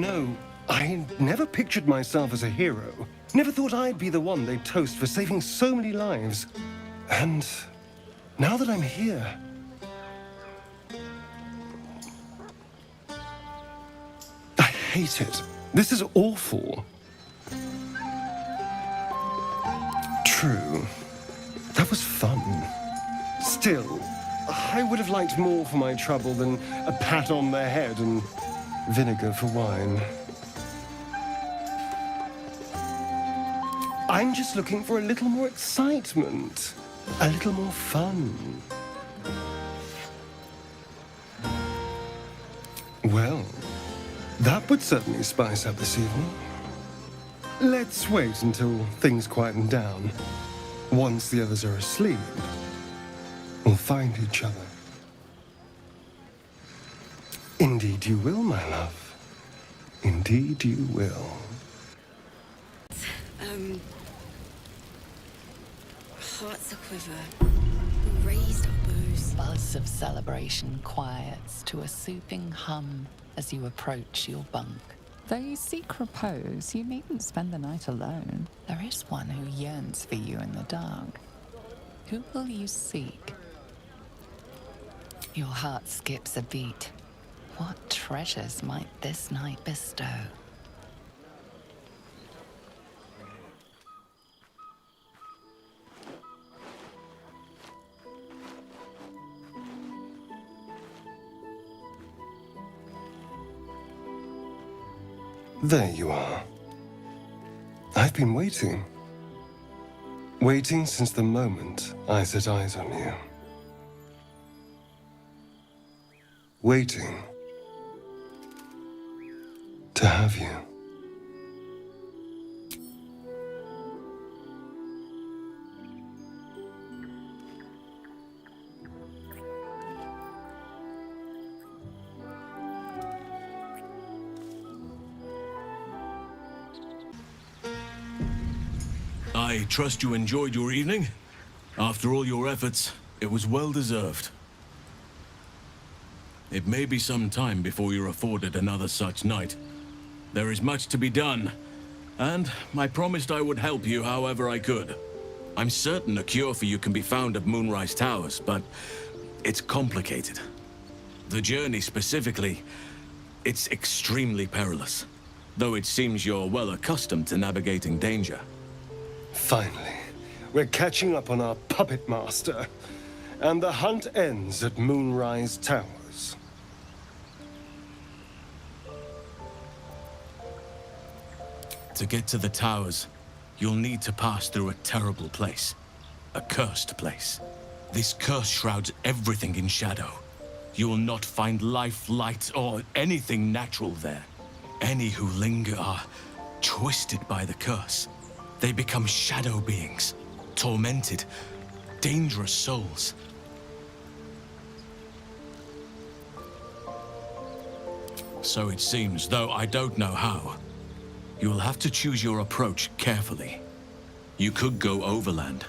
know, I never pictured myself as a hero. Never thought I'd be the one they'd toast for saving so many lives. And now that I'm here... I hate it. This is awful. True. That was fun. Still, I would have liked more for my trouble than a pat on the head and vinegar for wine. I'm just looking for a little more excitement, a little more fun. Well, that would certainly spice up this evening. Let's wait until things quieten down. Once the others are asleep, we'll find each other. Indeed you will, my love. Indeed you will. Hearts a quiver, raised elbows. Buzz of celebration quiets to a soothing hum as you approach your bunk. Though you seek repose, you needn't spend the night alone. There is one who yearns for you in the dark. Who will you seek? Your heart skips a beat. What treasures might this night bestow? There you are. I've been waiting. Waiting since the moment I set eyes on you. Waiting to have you. I trust you enjoyed your evening. After all your efforts, it was well deserved. It may be some time before you're afforded another such night. There is much to be done, and I promised I would help you however I could. I'm certain a cure for you can be found at Moonrise Towers, but it's complicated. The journey specifically, it's extremely perilous, though it seems you're well accustomed to navigating danger. Finally, we're catching up on our puppet master, and the hunt ends at Moonrise Towers. To get to the towers, you'll need to pass through a terrible place. A cursed place. This curse shrouds everything in shadow. You will not find life, light, or anything natural there. Any who linger are twisted by the curse. They become shadow beings, tormented, dangerous souls. So it seems, though I don't know how. You will have to choose your approach carefully. You could go overland,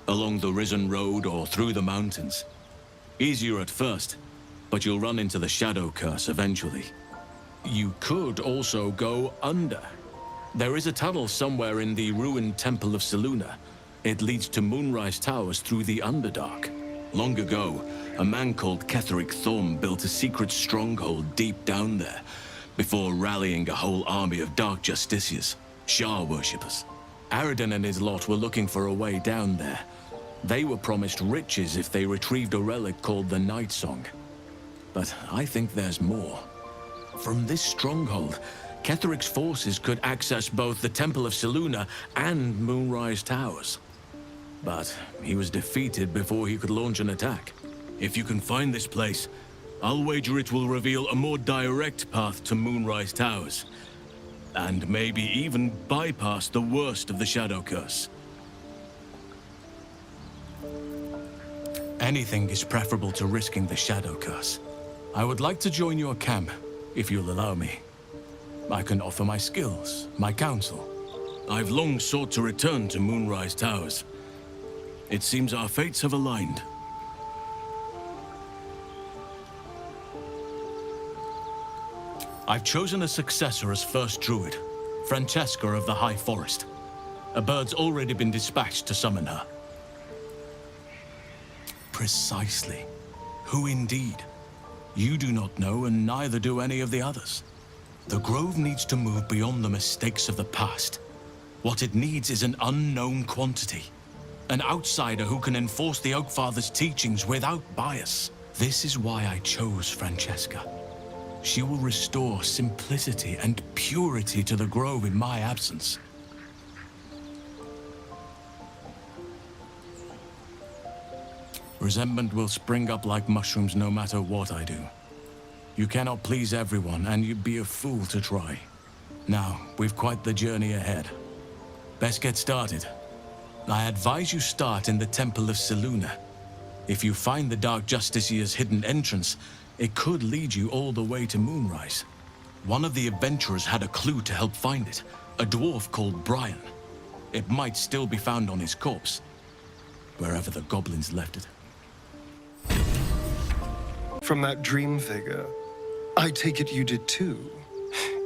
along the Risen Road or through the mountains. Easier at first, but you'll run into the shadow curse eventually. You could also go under. There is a tunnel somewhere in the ruined Temple of Selûne. It leads to Moonrise Towers through the Underdark. Long ago, a man called Ketheric Thorm built a secret stronghold deep down there, before rallying a whole army of Dark Justiciars, Shah worshippers. Aradin and his lot were looking for a way down there. They were promised riches if they retrieved a relic called the Night Song. But I think there's more. From this stronghold, Ketheric's forces could access both the Temple of Selûne and Moonrise Towers. But he was defeated before he could launch an attack. If you can find this place, I'll wager it will reveal a more direct path to Moonrise Towers. And maybe even bypass the worst of the Shadow Curse. Anything is preferable to risking the Shadow Curse. I would like to join your camp, if you'll allow me. I can offer my skills, my counsel. I've long sought to return to Moonrise Towers. It seems our fates have aligned. I've chosen a successor as first druid, Francesca of the High Forest. A bird's already been dispatched to summon her. Precisely. Who indeed? You do not know, and neither do any of the others. The Grove needs to move beyond the mistakes of the past. What it needs is an unknown quantity. An outsider who can enforce the Oakfather's teachings without bias. This is why I chose Francesca. She will restore simplicity and purity to the Grove in my absence. Resentment will spring up like mushrooms no matter what I do. You cannot please everyone, and you'd be a fool to try. Now, we've quite the journey ahead. Best get started. I advise you start in the Temple of Seluna. If you find the Dark Justiciar's hidden entrance, it could lead you all the way to Moonrise. One of the adventurers had a clue to help find it, a dwarf called Brian. It might still be found on his corpse, wherever the goblins left it. From that dream figure, I take it you did too.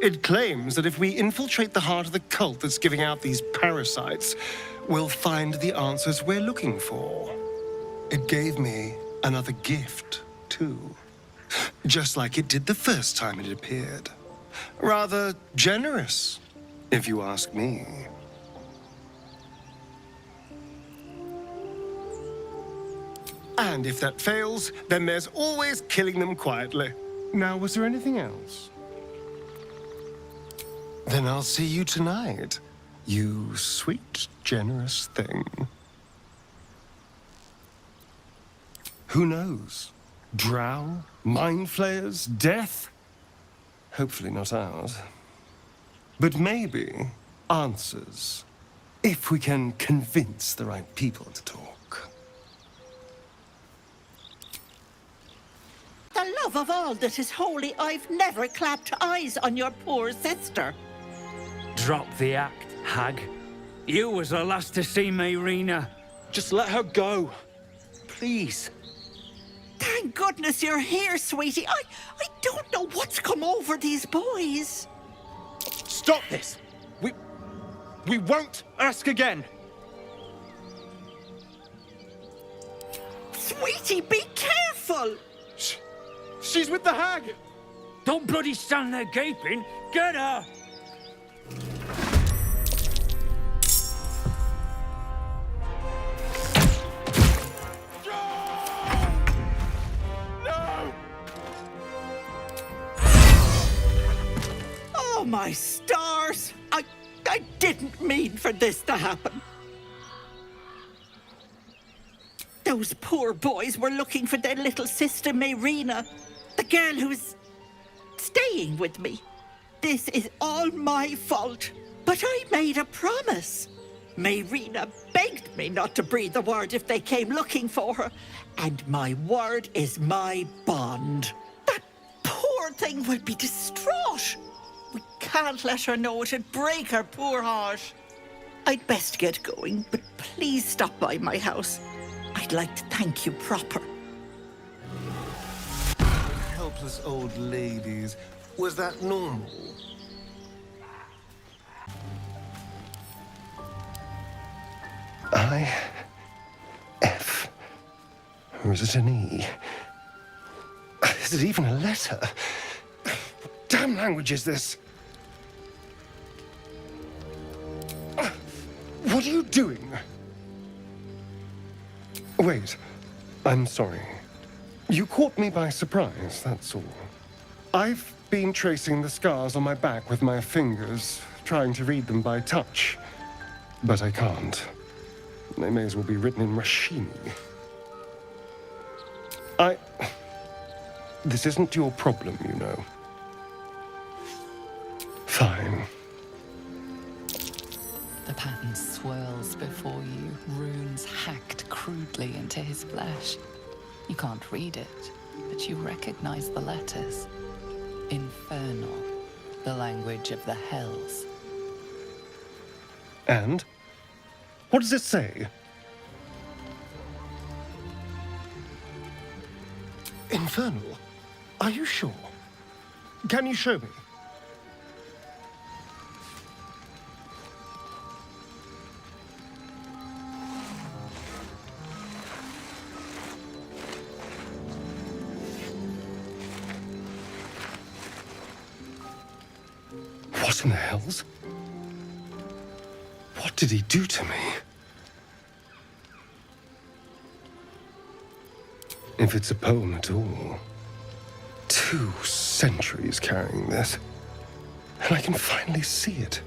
It claims that if we infiltrate the heart of the cult that's giving out these parasites, we'll find the answers we're looking for. It gave me another gift, too. Just like it did the first time it appeared. Rather generous, if you ask me. And if that fails, then there's always killing them quietly. Now, was there anything else? Then I'll see you tonight, you sweet, generous thing. Who knows? Drow? Mind flayers? Death? Hopefully not ours. But maybe answers, if we can convince the right people to talk. The love of all that is holy, I've never clapped eyes on your poor sister. Drop the act, hag. You was the last to see Mayrina. Just let her go. Please. Thank goodness you're here, sweetie. I don't know what's come over these boys. Stop this. We won't ask again. Sweetie, be careful. She's with the hag. Don't bloody stand there gaping. Get her! Oh, my stars. I didn't mean for this to happen. Those poor boys were looking for their little sister, Mayrina, the girl who's staying with me. This is all my fault, but I made a promise. Mayrina begged me not to breathe a word if they came looking for her, and my word is my bond. That poor thing will be distraught. We can't let her know, it'd break her poor heart. I'd best get going, but please stop by my house. I'd like to thank you proper. Helpless old ladies. Was that normal? I... F... Or is it an E? Is it even a letter? What damn language is this? What are you doing? Wait, I'm sorry. You caught me by surprise, that's all. I've been tracing the scars on my back with my fingers, trying to read them by touch. But I can't. They may as well be written in Rashimi. This isn't your problem, you know. Fine. The pattern swirls before you, runes hacked crudely into his flesh. You can't read it, but you recognize the letters. Infernal, the language of the hells. And? What does it say? Infernal? Are you sure? Can you show me? What in the hells? What did he do to me? If it's a poem at all, 2 centuries carrying this, and I can finally see it.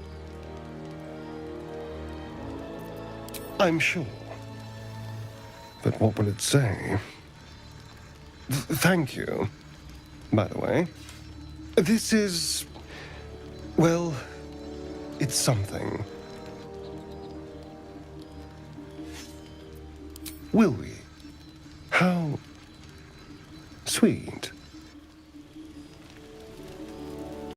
I'm sure. But what will it say? Thank you, by the way. This is... well, it's something. Will we? How sweet.